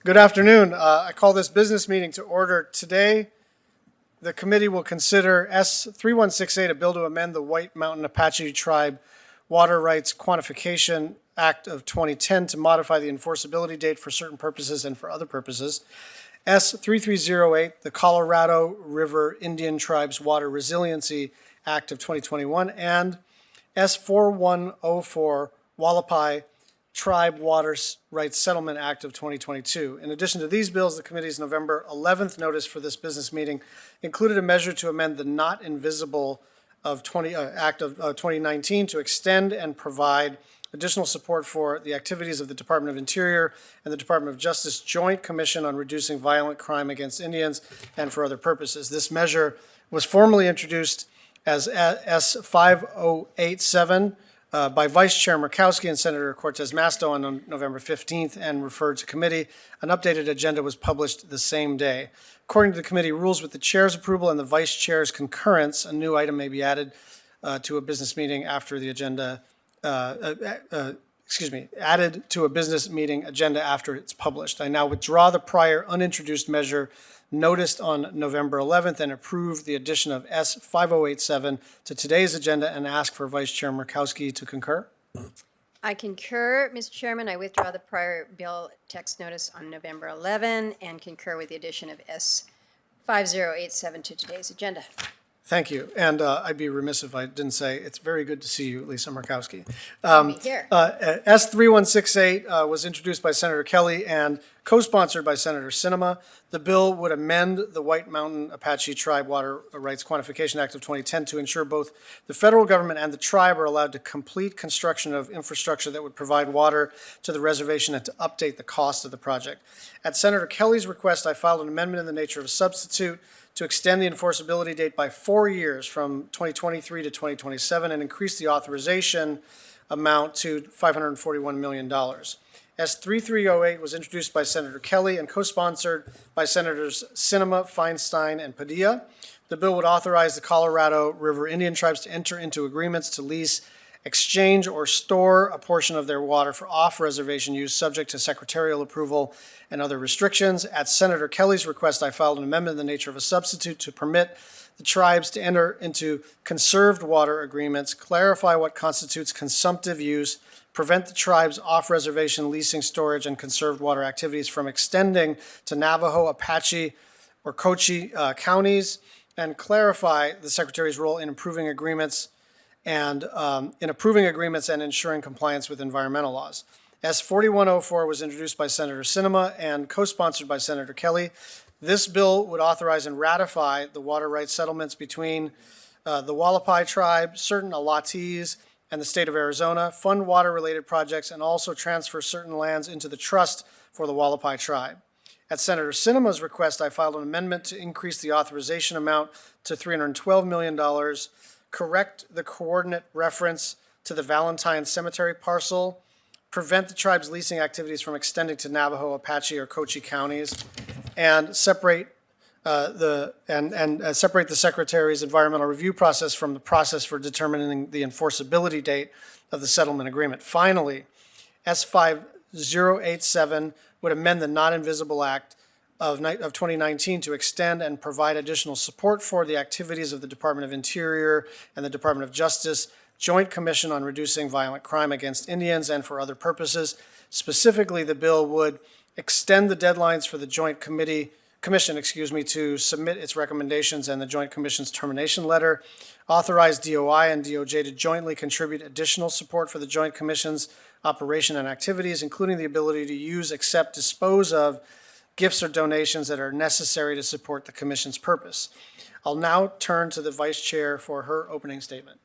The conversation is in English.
Good afternoon. I call this business meeting to order. Today, the committee will consider S.3168, a bill to amend the White Mountain Apache Tribe Water Rights Quantification Act of 2010 to modify the enforceability date for certain purposes and for other purposes. S.3308, the Colorado River Indian Tribes Water Resiliency Act of 2021, and S.4104, Wallapai Tribe Water Rights Settlement Act of 2022. In addition to these bills, the committee's November 11th notice for this business meeting included a measure to amend the Not Invisible Act of 2019 to extend and provide additional support for the activities of the Department of Interior and the Department of Justice Joint Commission on Reducing Violent Crime Against Indians and for other purposes. This measure was formally introduced as S.5087 by Vice Chair Murkowski and Senator Cortez Masto on November 15th and referred to committee. An updated agenda was published the same day. According to the committee rules, with the chair's approval and the vice chair's concurrence, a new item may be added to a business meeting after the agenda, added to a business meeting agenda after it's published. I now withdraw the prior unintroduced measure noticed on November 11th and approve the addition of S.5087 to today's agenda and ask for Vice Chair Murkowski to concur. I concur, Mr. Chairman. I withdraw the prior bill text notice on November 11 and concur with the addition of S.5087 to today's agenda. Thank you. And I'd be remiss if I didn't say it's very good to see you, Lisa Murkowski. Here. S.3168 was introduced by Senator Kelly and co-sponsored by Senator Sinema. The bill would amend the White Mountain Apache Tribe Water Rights Quantification Act of 2010 to ensure both the federal government and the tribe are allowed to complete construction of infrastructure that would provide water to the reservation and to update the cost of the project. At Senator Kelly's request, I filed an amendment in the nature of a substitute to extend the enforceability date by 4 years from 2023 to 2027 and increase the authorization amount to $541 million. S.3308 was introduced by Senator Kelly and co-sponsored by Senators Sinema, Feinstein, and Padilla. The bill would authorize the Colorado River Indian Tribes to enter into agreements to lease, exchange, or store a portion of their water for off-reservation use subject to secretarial approval and other restrictions. At Senator Kelly's request, I filed an amendment in the nature of a substitute to permit the tribes to enter into conserved water agreements, clarify what constitutes consumptive use, prevent the tribes' off-reservation leasing, storage, and conserved water activities from extending to Navajo, Apache, or Cochise counties, and clarify the Secretary's role in approving agreements and ensuring compliance with environmental laws. S.4104 was introduced by Senator Sinema and co-sponsored by Senator Kelly. This bill would authorize and ratify the water rights settlements between the Wallapai tribe, certain Alatis, and the state of Arizona, fund water-related projects, and also transfer certain lands into the trust for the Wallapai tribe. At Senator Sinema's request, I filed an amendment to increase the authorization amount to $312 million, correct the coordinate reference to the Valentine Cemetery parcel, prevent the tribe's leasing activities from extending to Navajo, Apache, or Cochise counties, and separate the Secretary's environmental review process from the process for determining the enforceability date of the settlement agreement. Finally, S.5087 would amend the Not Invisible Act of 2019 to extend and provide additional support for the activities of the Department of Interior and the Department of Justice Joint Commission on Reducing Violent Crime Against Indians and for other purposes. Specifically, the bill would extend the deadlines for the Joint Commission to submit its recommendations and the Joint Commission's termination letter, authorize DOI and DOJ to jointly contribute additional support for the Joint Commission's operation and activities, including the ability to use, accept, dispose of gifts or donations that are necessary to support the Commission's purpose. I'll now turn to the Vice Chair for her opening statement.